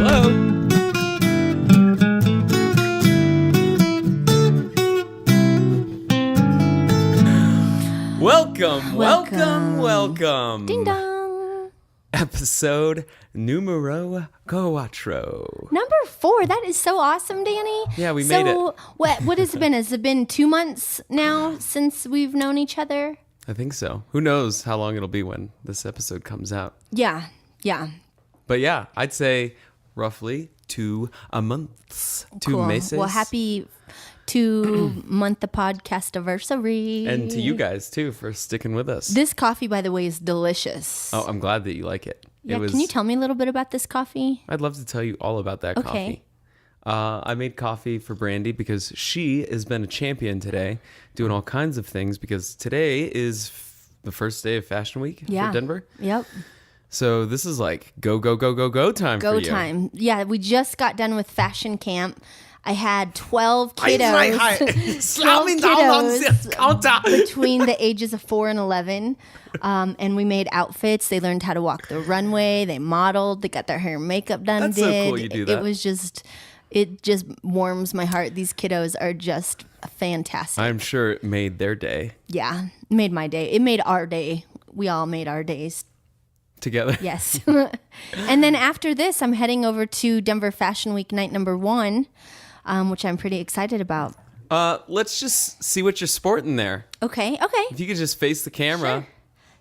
Hello. Welcome. Ding dong. Episode numero cuatro. Number 4. That is so awesome, Danny. Yeah, we made it. So, what has it been? Has it been 2 months now since we've known each other? I think so. Who knows how long it'll be when this episode comes out. Yeah. But yeah, I'd say roughly 2 months. 2 Cool. meses. Well, happy 2-month podcast anniversary. And to you guys, too, for sticking with us. This coffee, by the way, is delicious. Oh, I'm glad that you like it. Yeah, can you tell me a little bit about this coffee? I'd love to tell you all about that coffee. I made coffee for Brandi because she has been a champion today, doing all kinds of things because today is the first day of Fashion Week for Denver. Yep. So this is like go time for you. Go time. Yeah, we just got done with fashion camp. I had 12 kiddos. 12 kiddos between the ages of 4 and 11. And we made outfits. They learned how to walk the runway. They modeled. They got their hair and makeup done. That's so cool you do that. It just warms my heart. These kiddos are just fantastic. I'm sure it made their day. Yeah, it made my day. It made our day. We all made our days. Together. Yes. And then after this, I'm heading over to Denver Fashion Week night number 1. Which I'm pretty excited about. Let's just see what you're sporting there. Okay. If you could just face the camera. Sure.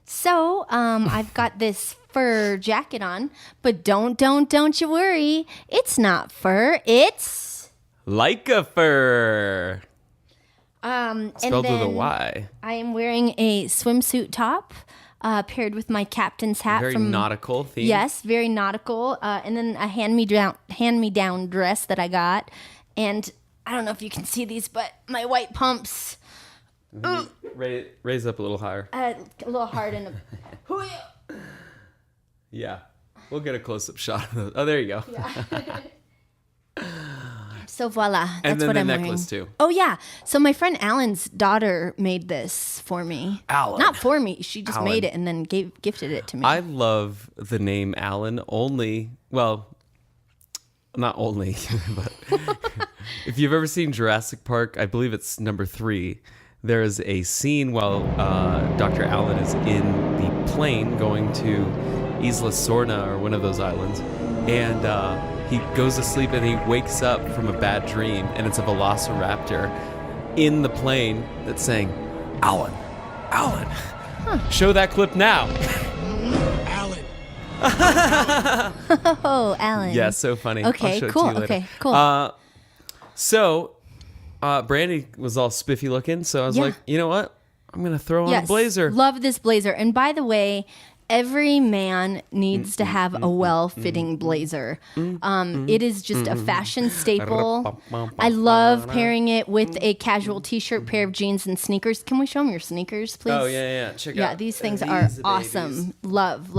So, I've got this fur jacket on, but don't you worry. It's not fur. It's Leica fur. and Spelled with a then Y. I am wearing a swimsuit top, paired with my captain's hat. Very nautical theme. Yes, very nautical. And then a hand-me-down dress that I got. And I don't know if you can see these, but my white pumps. Raise up a little higher. A little hard and Yeah. We'll get a close-up shot of those. Oh, there you go. Yeah. So voila, that's and then what the I'm necklace wearing. too. Oh yeah. So my friend Alan's daughter made this for me. Alan. Not for me. She just Alan. made it and then gifted it to me. I love the name Alan not only, but if you've ever seen Jurassic Park, I believe it's number 3. There is a scene while Dr. Allen is in the plane going to Isla Sorna or one of those islands, and he goes to sleep and he wakes up from a bad dream, and it's a velociraptor in the plane that's saying, Alan. Show that clip now. Oh, Alan. Yeah, so funny. Okay, I'll show cool. It to you later. Okay, cool. So Brandi was all spiffy looking, so I was like, you know what? I'm going to throw on a blazer. Love this blazer. And by the way, every man needs to have a well-fitting blazer. It is just a fashion staple. I love pairing it with a casual t-shirt, pair of jeans, and sneakers. Can we show them your sneakers, please? Oh, yeah. Check out. Yeah, these things are awesome. Love.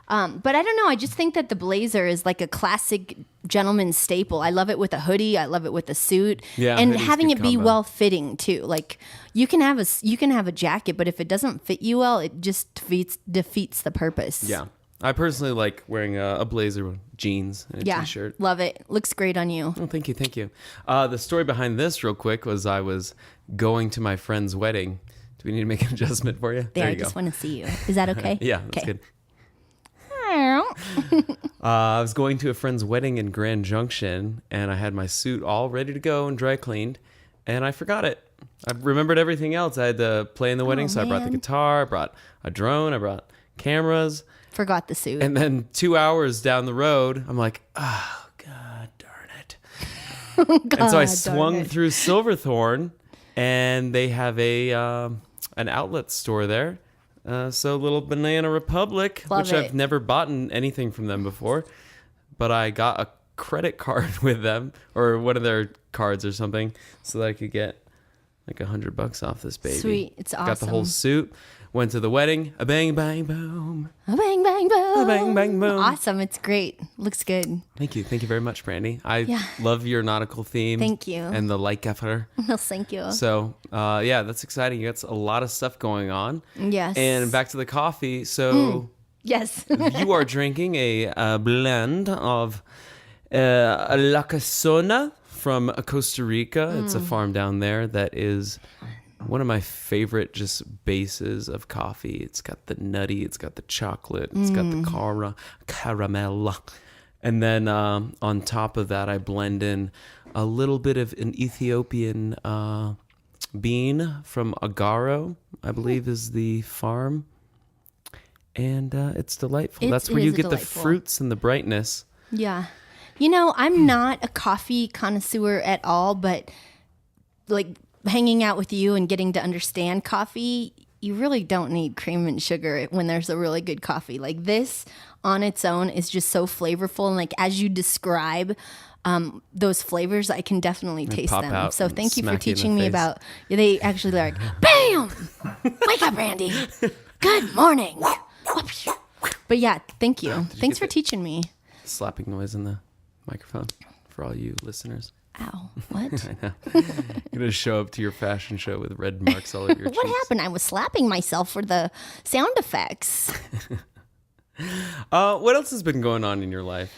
But I don't know. I just think that the blazer is like a classic gentleman's staple. I love it with a hoodie. I love it with a suit. Yeah, and hoodie's having good it be combo. well fitting too. Like you can have a jacket, but if it doesn't fit you well, it just defeats the purpose. Yeah. I personally like wearing a blazer with jeans and a t-shirt. Love it. Looks great on you. Oh, thank you. The story behind this real quick was I was going to my friend's wedding. Do we need to make an adjustment for you? There, I you just go. want to see you. Is that okay? Yeah, that's good. I was going to a friend's wedding in Grand Junction, and I had my suit all ready to go and dry cleaned, and I forgot it. I remembered everything else. I had to play in the wedding, so I brought the guitar, I brought a drone, I brought cameras. Forgot the suit. And then 2 hours down the road, I'm like, oh, God darn it. And so I swung through Silverthorne, and they have an outlet store there. So Little Banana Republic, which I've never bought anything from them before, but I got a credit card with them or one of their cards or something so that I could get like $100 off this baby. Sweet. It's awesome. Got the whole suit. Went to the wedding. A bang, bang, boom. A bang, bang, boom. A bang, bang, boom. Awesome. It's great. Looks good. Thank you. Thank you very much, Brandi. I love your nautical theme. Thank you. And the Leica fur. Well, thank you. So, yeah, that's exciting. You got a lot of stuff going on. Yes. And back to the coffee. So, Yes. You are drinking a blend of La Casona from Costa Rica. It's a farm down there that is one of my favorite just bases of coffee. It's got the nutty, it's got the chocolate, it's got the caramel. And then on top of that, I blend in a little bit of an Ethiopian bean from Agaro, I believe is the farm. And it's delightful. That's where you get delightful. The fruits and the brightness. Yeah. You know, I'm not a coffee connoisseur at all, but like hanging out with you and getting to understand coffee, you really don't need cream and sugar when there's a really good coffee. Like this on its own is just so flavorful. And like as you describe those flavors, I can definitely taste them. So thank you for teaching me about, they actually like, bam! Wake up, Randy. Good morning. But yeah, thank you. Thanks for teaching me. Slapping noise in the microphone for all you listeners. Ow, what? I know. You're going to show up to your fashion show with red marks all over your cheeks. What happened? I was slapping myself for the sound effects. What else has been going on in your life?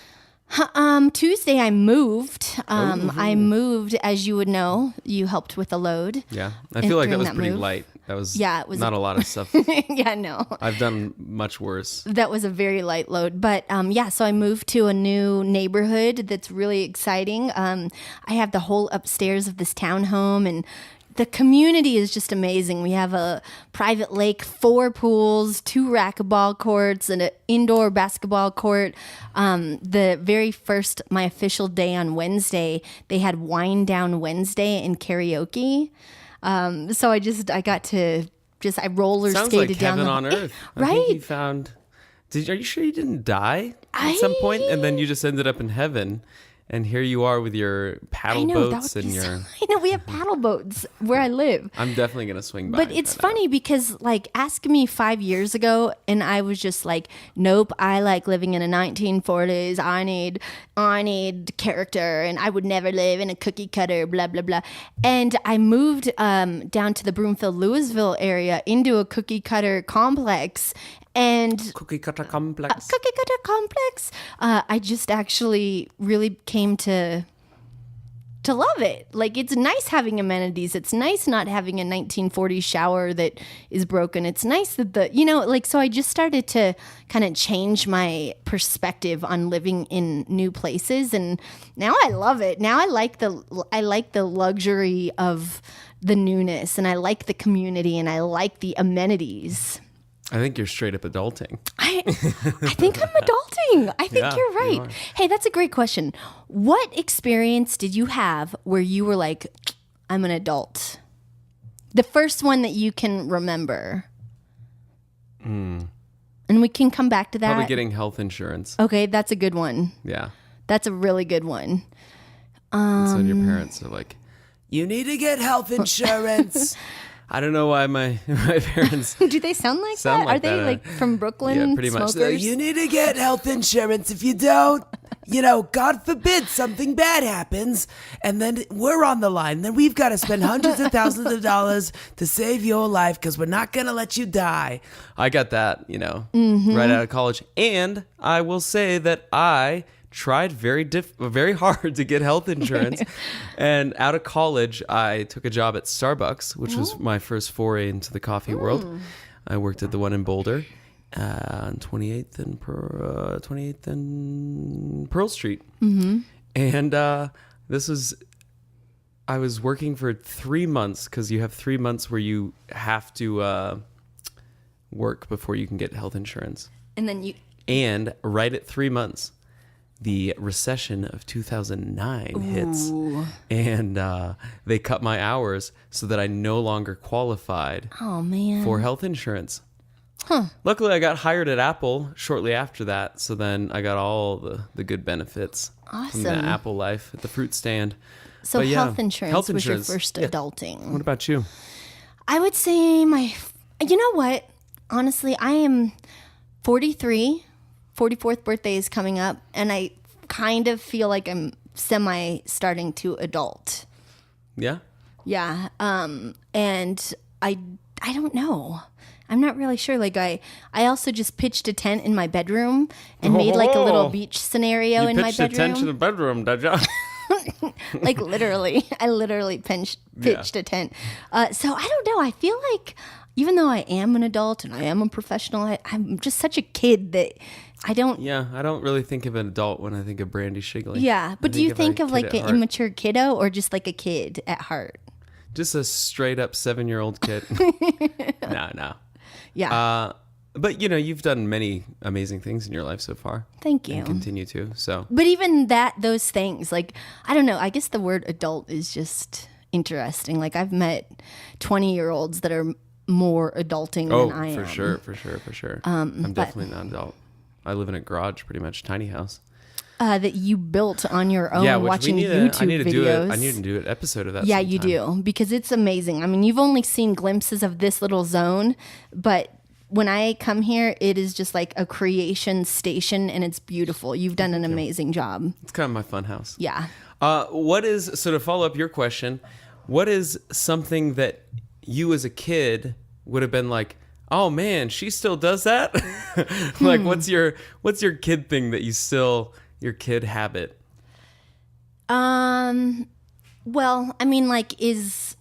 Tuesday I moved. I moved, as you would know. You helped with the load. Yeah. I feel like that was pretty light. That was, it was not a lot of stuff. Yeah, no. I've done much worse. That was a very light load. But so I moved to a new neighborhood that's really exciting. I have the whole upstairs of this townhome, and the community is just amazing. We have a private lake, 4 pools, 2 racquetball courts, and an indoor basketball court. The very first, my official day on Wednesday, they had Wine Down Wednesday and karaoke. So I got to I roller Sounds skated like down heaven on earth. Right? I think you found. Are you sure you didn't die at some point, and then you just ended up in heaven? And here you are with your paddle boats and your. I know we have paddle boats where I live. I'm definitely gonna swing by. But it's funny because, like, ask me 5 years ago, and I was just like, "Nope, I like living in the 1940s. I need character, and I would never live in a cookie cutter." Blah blah blah. And I moved down to the Broomfield, Louisville area into a cookie cutter complex. And cookie cutter complex. I just actually really came to love it. Like, it's nice having amenities. It's nice not having a 1940s shower that is broken. It's nice that so I just started to kind of change my perspective on living in new places, and now I love it. Now I like the luxury of the newness, and I like the community, and I like the amenities. I think you're straight up adulting. I think I'm adulting. I think you're right. You hey, that's a great question. What experience did you have where you were like, I'm an adult? The first one that you can remember. And we can come back to that. Probably getting health insurance. Okay, that's a good one. Yeah. That's a really good one. So your parents are like, you need to get health insurance. I don't know why my parents do they sound like that? Are they like from Brooklyn? Yeah, pretty much. You need to get health insurance. If you don't, God forbid something bad happens, and then we're on the line. Then we've got to spend hundreds of thousands of dollars to save your life because we're not going to let you die. I got that, right out of college. And I will say that I tried very hard to get health insurance. And out of college, I took a job at Starbucks, which was my first foray into the coffee world. I worked at the one in Boulder on 28th and Pearl Street. Mm-hmm. And I was working for 3 months because you have 3 months where you have to work before you can get health insurance. And right at 3 months, the recession of 2009 hits, and they cut my hours so that I no longer qualified for health insurance. Huh. Luckily, I got hired at Apple shortly after that, so then I got all the good benefits from the Apple life at the fruit stand. So health insurance was your first adulting. What about you? I would say you know what? Honestly, I am 43. 44th birthday is coming up, and I kind of feel like I'm starting to adult. Yeah? Yeah. And I don't know. I'm not really sure. Like I also just pitched a tent in my bedroom and made like a little beach scenario in my bedroom. You pitched a tent in the bedroom, did you? Like literally, I literally pitched a tent. So I don't know. I feel like even though I am an adult and I am a professional, I'm just such a kid that I don't. Yeah, I don't really think of an adult when I think of Brandi Shigley. Yeah, but do you think of like an immature kiddo or just like a kid at heart? Just a straight up 7-year-old kid. No. Yeah. But you've done many amazing things in your life so far. Thank you. And continue to. So. But even those things, like, I don't know. I guess the word adult is just interesting. Like I've met 20-year-olds that are more adulting than I am. For sure. I'm definitely not an adult. I live in a garage, pretty much, tiny house. That you built on your own, watching YouTube videos. I need to do an episode of that. Yeah, sometime. you do, because it's amazing. I mean, you've only seen glimpses of this little zone, but when I come here, it is just like a creation station, and it's beautiful. You've done an amazing job. It's kind of my fun house. Yeah. So to follow up your question, what is something that you as a kid would have been like, oh man, she still does that? Like, what's your kid thing that you still... Your kid habit? Well, I mean, like, is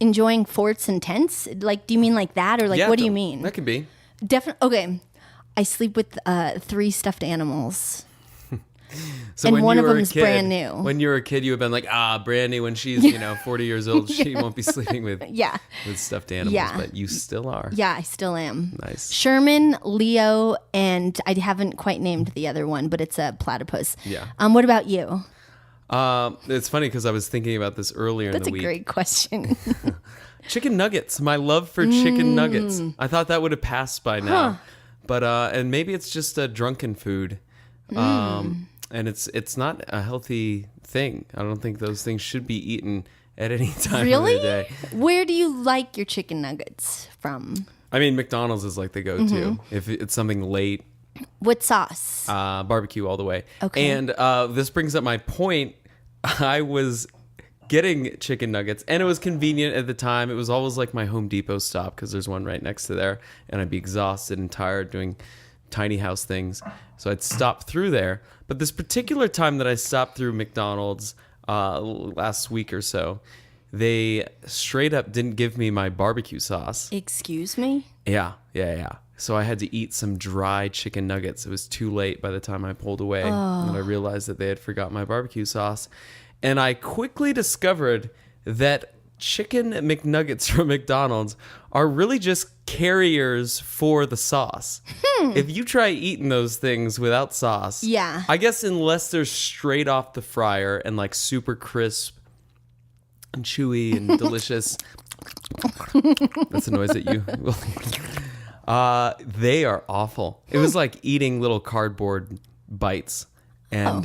enjoying forts and tents? Like, do you mean like that? Or like, what do you mean? That could be. Definitely. Okay. I sleep with 3 stuffed animals. So and one of them is brand new. When you were a kid, you would have been like, Brandi, when she's 40 years old, she won't be sleeping with stuffed animals. But you still are. Yeah, I still am. Nice. Sherman, Leo, and I haven't quite named the other one, but it's a platypus. Yeah. What about you? It's funny because I was thinking about this earlier in the week. That's a great question. Chicken nuggets. My love for chicken nuggets. I thought that would have passed by now. But and maybe it's just a drunken food. And it's not a healthy thing. I don't think those things should be eaten at any time of the day. Where do you like your chicken nuggets from? I mean, McDonald's is like the go-to. If it's something late. What sauce? Barbecue all the way. Okay. And this brings up my point. I was getting chicken nuggets, and it was convenient at the time. It was always like my Home Depot stop because there's one right next to there, and I'd be exhausted and tired doing tiny house things. So I'd stop through there. But this particular time that I stopped through McDonald's last week or so, they straight up didn't give me my barbecue sauce. Excuse me? Yeah. So I had to eat some dry chicken nuggets. It was too late by the time I pulled away. And I realized that they had forgot my barbecue sauce. And I quickly discovered that chicken McNuggets from McDonald's are really just carriers for the sauce. If you try eating those things without sauce, I guess unless they're straight off the fryer and like super crisp and chewy and delicious. That's a noise that you will. They are awful. It was like eating little cardboard bites. And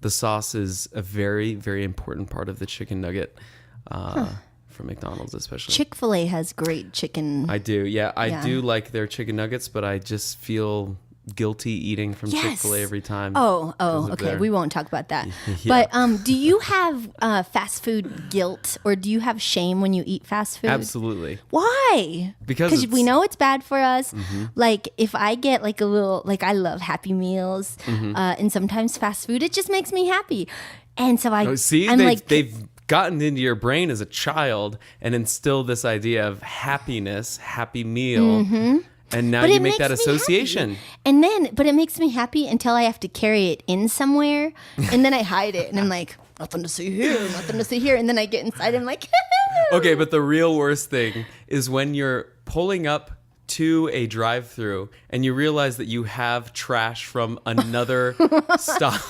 the sauce is a very, very important part of the chicken nugget. From McDonald's especially. Chick-fil-A has great chicken. I do. Yeah, I do like their chicken nuggets, but I just feel guilty eating from Chick-fil-A every time. Okay. We won't talk about that. But do you have fast food guilt, or do you have shame when you eat fast food? Absolutely. Why? Because we know it's bad for us. Like if I get like a little, like I love Happy Meals, and sometimes fast food, it just makes me happy. And so they've gotten into your brain as a child and instilled this idea of happiness, happy meal. And now you make that association. And but it makes me happy until I have to carry it in somewhere. And then I hide it. And I'm like, nothing to see here, nothing to see here. And then I get inside and I'm like, okay, but the real worst thing is when you're pulling up to a drive-through and you realize that you have trash from another stop.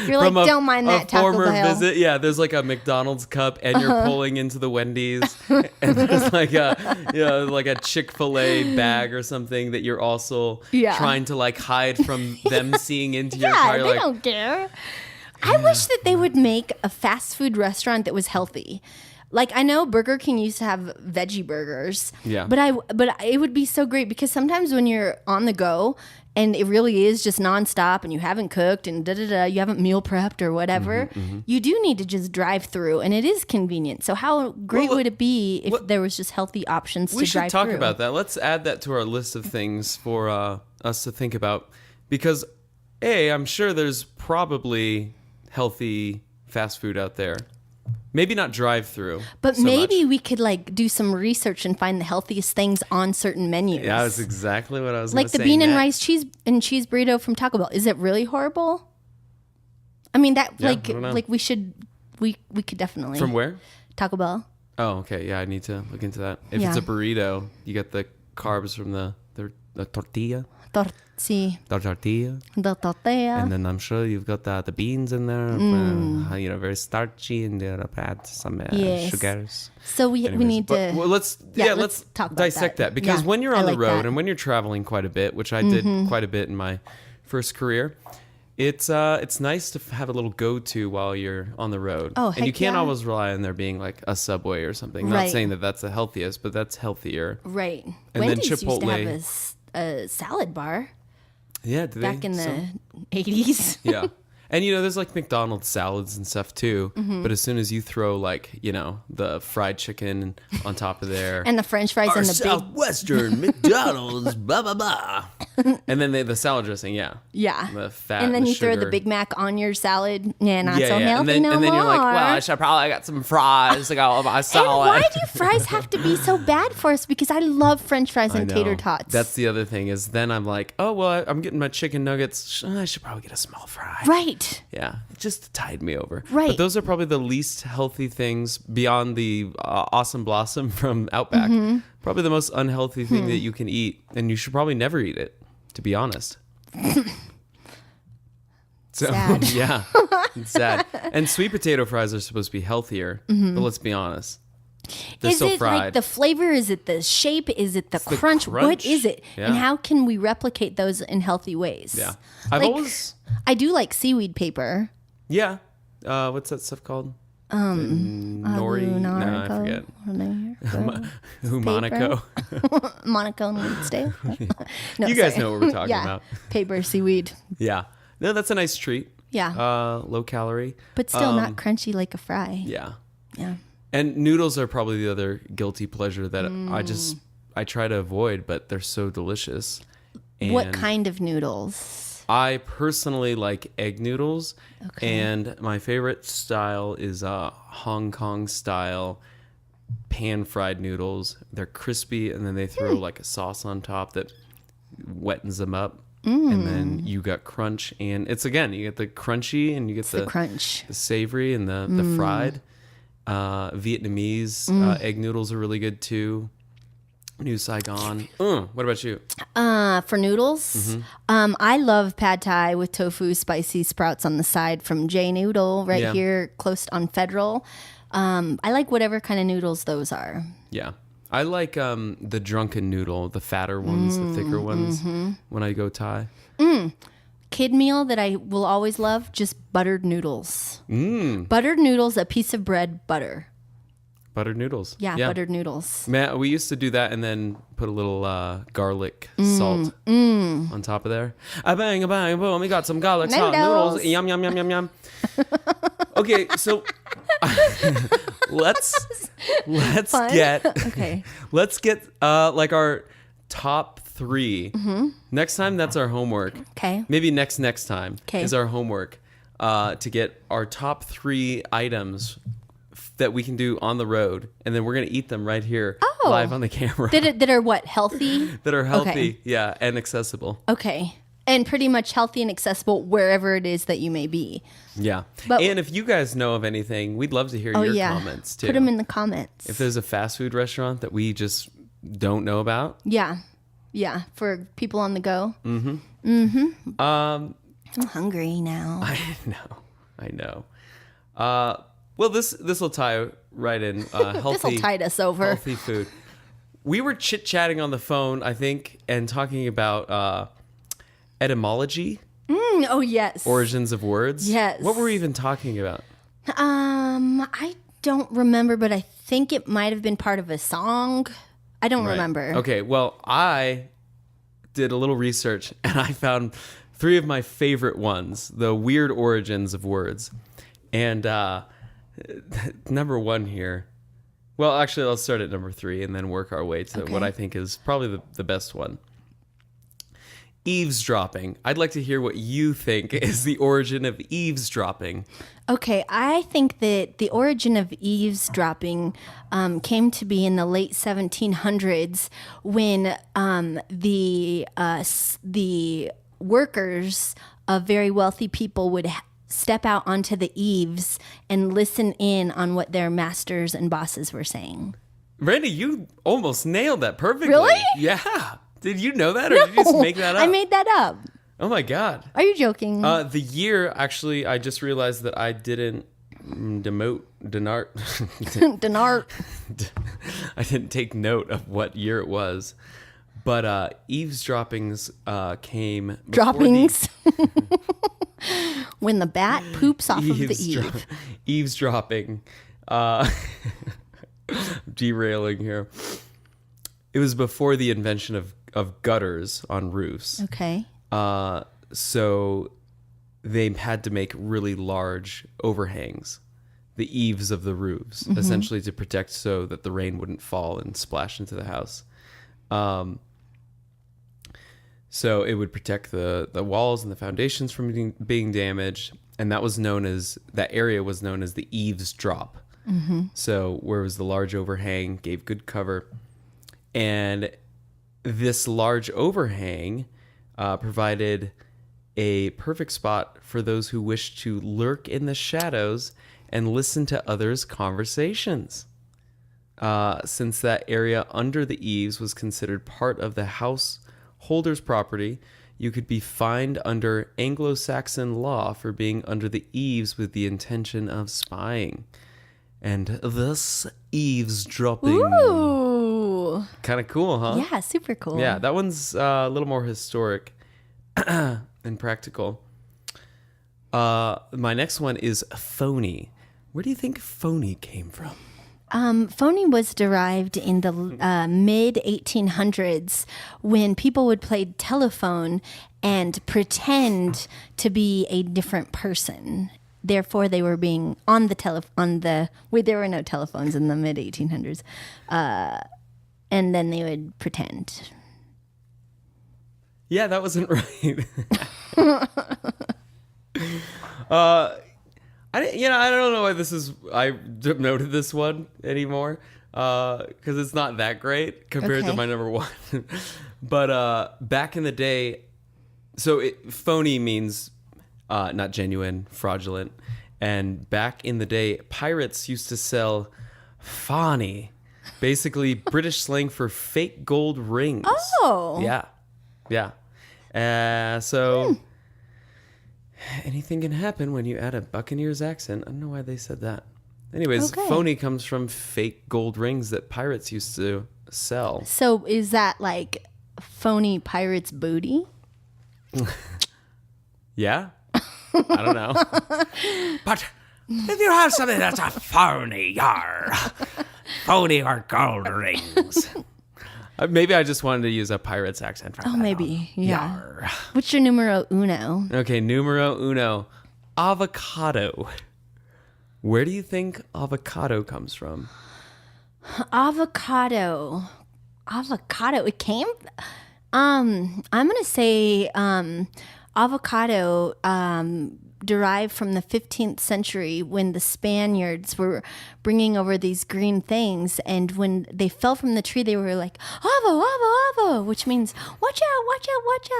You're like, don't mind that Taco former Bell. Visit. Yeah, there's like a McDonald's cup and you're pulling into the Wendy's and there's like a Chick-fil-A bag or something that you're also trying to like hide from them seeing into your car. Yeah, they don't care. I wish that they would make a fast food restaurant that was healthy. Like I know Burger King used to have veggie burgers. Yeah. But it would be so great because sometimes when you're on the go and it really is just nonstop and you haven't cooked and you haven't meal prepped or whatever, you do need to just drive through and it is convenient. So how great would it be if there was just healthy options to drive through? We should talk about that. Let's add that to our list of things for us to think about because I'm sure there's probably healthy fast food out there. Maybe not drive-through, but so maybe much. we could like do some research and find the healthiest things on certain menus. Yeah, that's exactly what I was like going to say. The bean and next. rice cheese burrito from Taco Bell. Is it really horrible? I mean that I don't know. we could definitely From where? Taco Bell. Oh, okay. Yeah, I need to look into that. If it's a burrito, you get the carbs from the tortilla. The tortilla. The tortilla. And then I'm sure you've got the beans in there, very starchy, and add some sugars. So we need to. Well, let's talk about dissect that because when you're on the road and when you're traveling quite a bit, which I did quite a bit in my first career, it's nice to have a little go-to while you're on the road. Oh, and you can't yeah. always rely on there being like a Subway or something. Right. Not saying that that's the healthiest, but that's healthier. Right. And Wendy's then used to Chipotle. have a salad bar Yeah, back in the 80s. Yeah. And, there's like McDonald's salads and stuff too. But as soon as you throw like, the fried chicken on top of there. And the French fries and the Southwestern McDonald's, blah, blah, blah. And then the salad dressing, yeah. Yeah. The fat and then the you throw the sugar. Big Mac on your salad. Yeah, not so healthy And then, no and then more. you're like, well, I should probably got some fries to go on my and salad. why do fries have to be so bad for us? Because I love French fries and I know. tater tots. That's the other thing is then I'm like, oh, well, I'm getting my chicken nuggets. I should probably get a small fry. right. Yeah, it just tied me over. Right. But those are probably the least healthy things beyond the Awesome Blossom from Outback. Probably the most unhealthy thing that you can eat, and you should probably never eat it, to be honest. So, Sad. yeah, it's sad. And sweet potato fries are supposed to be healthier, but let's be honest. They're Is still it fried. like the flavor? Is it the shape? Is it the the crunch? What crunch. is it? Yeah. And how can we replicate those in healthy ways? Yeah. I've Like, always... I do like seaweed paper. Yeah. What's that stuff called? Nori? No, I forget. Monaco. Monaco and wheat steak. No, You guys sorry. know what we're talking yeah. about. Paper, seaweed. Yeah. No, that's a nice treat. Yeah. Low calorie. But still not crunchy like a fry. Yeah. Yeah. And noodles are probably the other guilty pleasure that I try to avoid, but they're so delicious. And What kind of noodles? I personally like egg noodles. Okay. And my favorite style is Hong Kong style pan fried noodles. They're crispy and then they throw like a sauce on top that wettens them up. And then you got crunch and it's again, you get the crunchy and you get The crunch. the savory and the fried. Vietnamese egg noodles are really good too. New Saigon. What about you? For noodles, I love pad thai with tofu, spicy sprouts on the side from J Noodle right here close on Federal. I like whatever kind of noodles those are. Yeah. I like the drunken noodle, the fatter ones, the thicker ones when I go Thai. Kid meal that I will always love, just buttered noodles. Buttered noodles, a piece of bread, butter. Buttered noodles. Yeah, buttered noodles. Man, we used to do that and then put a little garlic salt on top of there. A bang, boom. We got some garlic salt noodles. Yum, yum, yum, yum, yum. Okay, so let's Fun? get Okay. let's get like our top 3. Next time, that's our homework. Okay. Maybe next time 'Kay. is our homework to get our top 3 items that we can do on the road, and then we're gonna eat them right here live on the camera. That are what? Healthy? That are healthy, Okay. yeah, and accessible. Okay. And pretty much healthy and accessible wherever it is that you may be. Yeah. But- And if you guys know of anything, we'd love to hear your comments too. Put them in the comments. If there's a fast food restaurant that we just don't know about. Yeah. Yeah. For people on the go. I'm hungry now. I know. Well, this will tie right in. Healthy. This'll tide us over. Healthy food. We were chit-chatting on the phone, I think, and talking about etymology, Oh yes. origins of words. Yes. What were we even talking about? I don't remember, but I think it might have been part of a song. I don't remember. Okay, well, I did a little research and I found 3 of my favorite ones, the weird origins of words. And number 1 here. Well, actually, I'll start at number 3 and then work our way to what I think is probably the best one. Eavesdropping. I'd like to hear what you think is the origin of eavesdropping. Okay, I think that the origin of eavesdropping came to be in the late 1700s when the workers of very wealthy people would step out onto the eaves and listen in on what their masters and bosses were saying. Randy, you almost nailed that perfectly. Really? Yeah. Did you know that, or did you just make that up? I made that up. Oh my God. Are you joking? The year, actually, I just realized that I didn't Denart. I didn't take note of what year it was. But eavesdroppings came... Droppings. When the bat poops off of the eve. Eavesdropping. Derailing here. It was before the invention of gutters on roofs. Okay. So they had to make really large overhangs, the eaves of the roofs, essentially to protect so that the rain wouldn't fall and splash into the house. So it would protect the walls and the foundations from being damaged. And that area was known as the eavesdrop. So where it was the large overhang, gave good cover. And this large overhang provided a perfect spot for those who wished to lurk in the shadows and listen to others' conversations. Since that area under the eaves was considered part of the householder's property, you could be fined under Anglo-Saxon law for being under the eaves with the intention of spying. And thus eavesdropping. Ooh. Kind of cool, huh? Yeah, super cool. Yeah, that one's a little more historic and practical. My next one is phony. Where do you think phony came from? Phony was derived in the mid 1800s when people would play telephone and pretend to be a different person. Therefore, they were being on the there were no telephones in the mid 1800s, and then they would pretend. Yeah, that wasn't right. I don't know why I noted this one anymore because it's not that great compared to my number 1. But back in the day, phony means not genuine, fraudulent. And back in the day, pirates used to sell fani, basically British slang for fake gold rings. Oh. Yeah. Anything can happen when you add a Buccaneers accent. I don't know why they said that. Anyways, phony comes from fake gold rings that pirates used to sell. So is that like phony pirate's booty? Yeah? I don't know. But if you have something that's a phony, phony or gold rings. Maybe I just wanted to use a pirate's accent. Oh, maybe. Yeah. Yar. What's your numero uno? Okay, numero uno. Avocado. Where do you think avocado comes from? Avocado. It came... I'm going to say avocado derived from the 15th century when the Spaniards were bringing over these green things, and when they fell from the tree, they were like, avo, avo, avo, which means, watch out, watch out, watch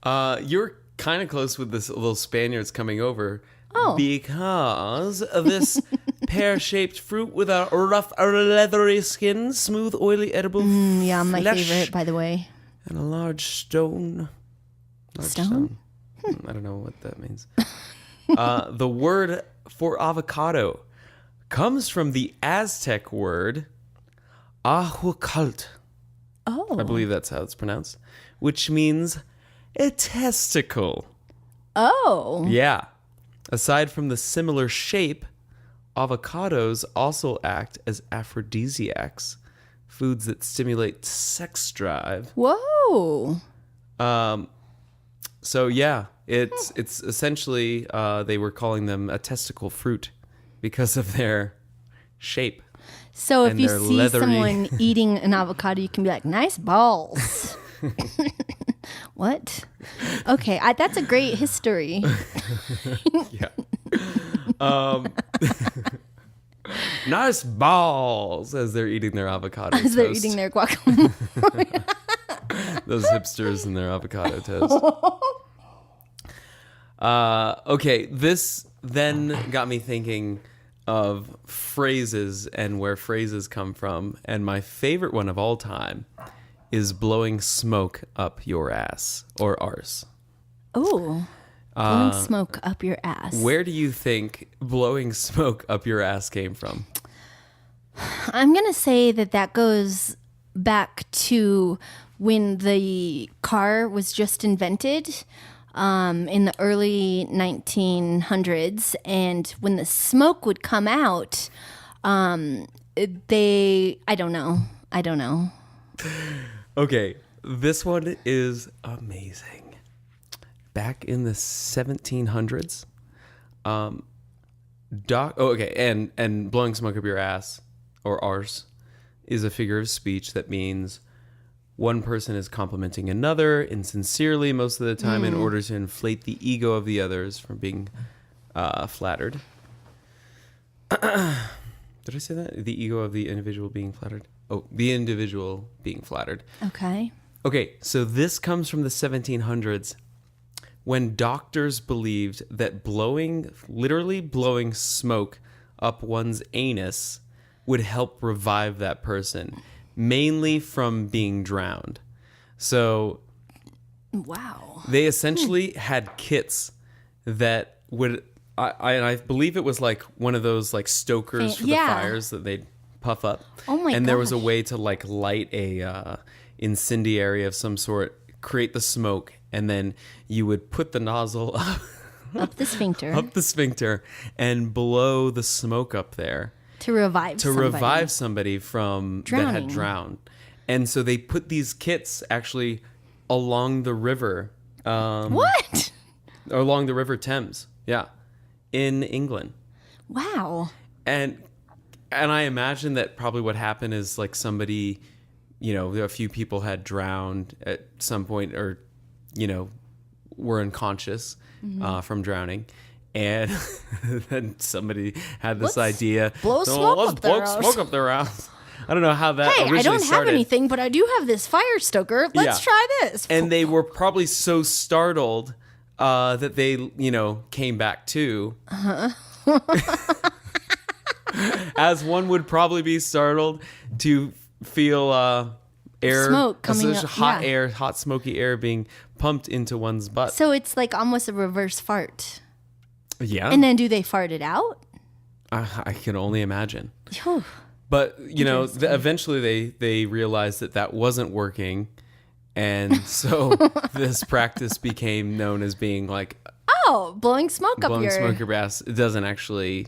out. You're kind of close with this little Spaniards coming over. Oh. Because this pear-shaped fruit with a rough, leathery skin, smooth, oily, edible Yeah, my flesh, favorite, by the way. and a large stone. Stone? I don't know what that means. The word for avocado comes from the Aztec word ahuacalt. Oh. I believe that's how it's pronounced, which means a testicle. Oh. Yeah. Aside from the similar shape, avocados also act as aphrodisiacs, foods that stimulate sex drive. Whoa. So yeah, it's essentially they were calling them a testicle fruit because of their shape. So if And you they're see leathery. someone eating an avocado, you can be like, nice balls. What? Okay, that's a great history. Yeah. Nice balls as they're eating their avocado As they're toast. eating their guacamole. Those hipsters and their avocado toast. Okay, this then got me thinking of phrases and where phrases come from. And my favorite one of all time is blowing smoke up your ass or arse. Oh, blowing smoke up your ass. Where do you think blowing smoke up your ass came from? I'm going to say that goes back to when the car was just invented in the early 1900s. And when the smoke would come out, I don't know. Okay, this one is amazing. Back in the 1700s, and blowing smoke up your ass or arse is a figure of speech that means one person is complimenting another insincerely most of the time in order to inflate the ego of the others from being flattered. Did I say that? The ego of the individual being flattered? Oh, the individual being flattered. Okay. Okay, so this comes from the 1700s when doctors believed that literally blowing smoke up one's anus would help revive that person, mainly from being drowned. So Wow. they essentially had kits that would, I believe it was like one of those like stokers for the Yeah. fires that they'd puff up. Oh my And there was a gosh. way to like light a incendiary of some sort, create the smoke, and then you would put the nozzle Up the sphincter up the sphincter and blow the smoke up there to revive somebody from that had Drowning. drowned. And so they put these kits actually along the river, What? along the River Thames, yeah, in England. Wow. And I imagine that probably what happened is like somebody, a few people had drowned at some point, or were unconscious from drowning. And then somebody had this idea. blow smoke let's up their blow ass." smoke up their ass. I don't know how that Hey, originally I don't started. have anything, but I do have this fire stoker. Let's Yeah. try this. And they were probably so startled that they, came back to. As one would probably be startled to feel air, Smoke coming up, hot yeah. air, hot smoky air being pumped into one's butt. So it's like almost a reverse fart. Yeah, And then do they fart it out? I can only imagine. Phew. But eventually they realized that wasn't working, and so this practice became known as being like Oh, blowing smoke up blowing your... smoke up your ass. It doesn't actually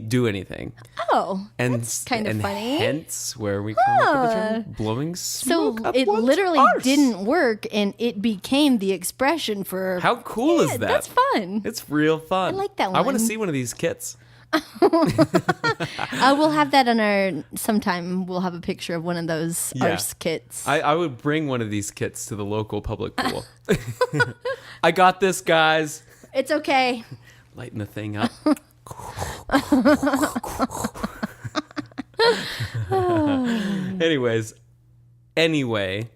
do anything. Oh, And that's kind of and funny. hence where we come up with the term blowing So smoke up it one's literally arse. didn't work, and it became the expression for... How cool is that? That's fun. It's real fun. I like that I want to one. see one of these kits. We'll have that on our... Sometime we'll have a picture of one of those Yeah. arse kits. I would bring one of these kits to the local public pool. I got this, guys. It's okay. Lighten the thing up. Anyway, Anyway,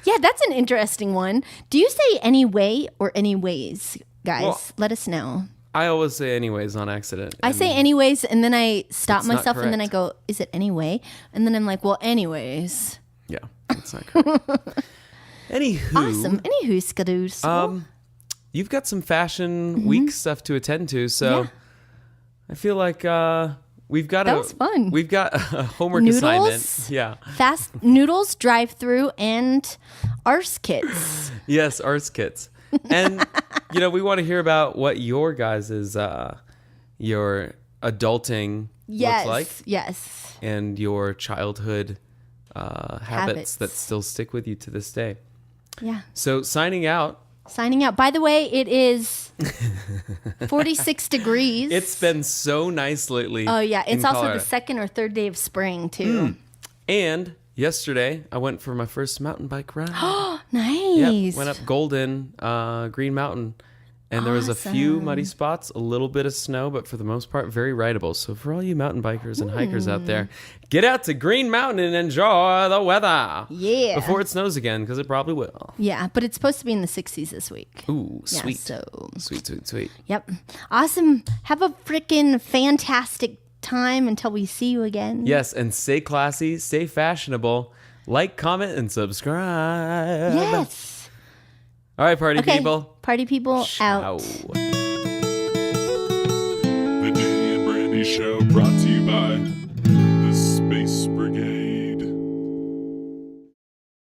yeah, that's an interesting one. Do you say anyway or anyways, guys? Well, Let us know. I always say anyways on accident. I say anyways, and then I stop It's not myself, and then I correct. go, is it anyway? And then I'm like, well, anyways. Yeah, that's not correct. Anywho. Awesome. Anywho, skadoos. You've got some fashion week stuff to attend to, so Yeah. I feel like we've got That was fun. We've got a homework Noodles? assignment. Yeah. Fast noodles, drive-through, and arse kits. Yes, arts kits. And we want to hear about what your guys' your adulting Yes. looks like Yes. and your childhood habits that still stick with you to this day. Yeah. So signing out. By the way, it is 46 degrees. It's been so nice lately. Oh, yeah. It's in also Colorado. the second or third day of spring, too. And yesterday, I went for my first mountain bike ride. Nice. Yep, went up Golden, Green Mountain. And there was a few muddy spots, a little bit of snow, but for the most part, very rideable. So for all you mountain bikers and hikers out there, get out to Green Mountain and enjoy the weather. Yeah. Before it snows again, because it probably will. Yeah, but it's supposed to be in the 60s this week. Ooh, Yeah, sweet. so Sweet. Yep. Awesome. Have a freaking fantastic time until we see you again. Yes, and stay classy, stay fashionable. Like, comment, and subscribe. Yes. All right, party Okay. people. Party people Ciao. out. The Danny and Brandi Show brought to you by the Space Brigade.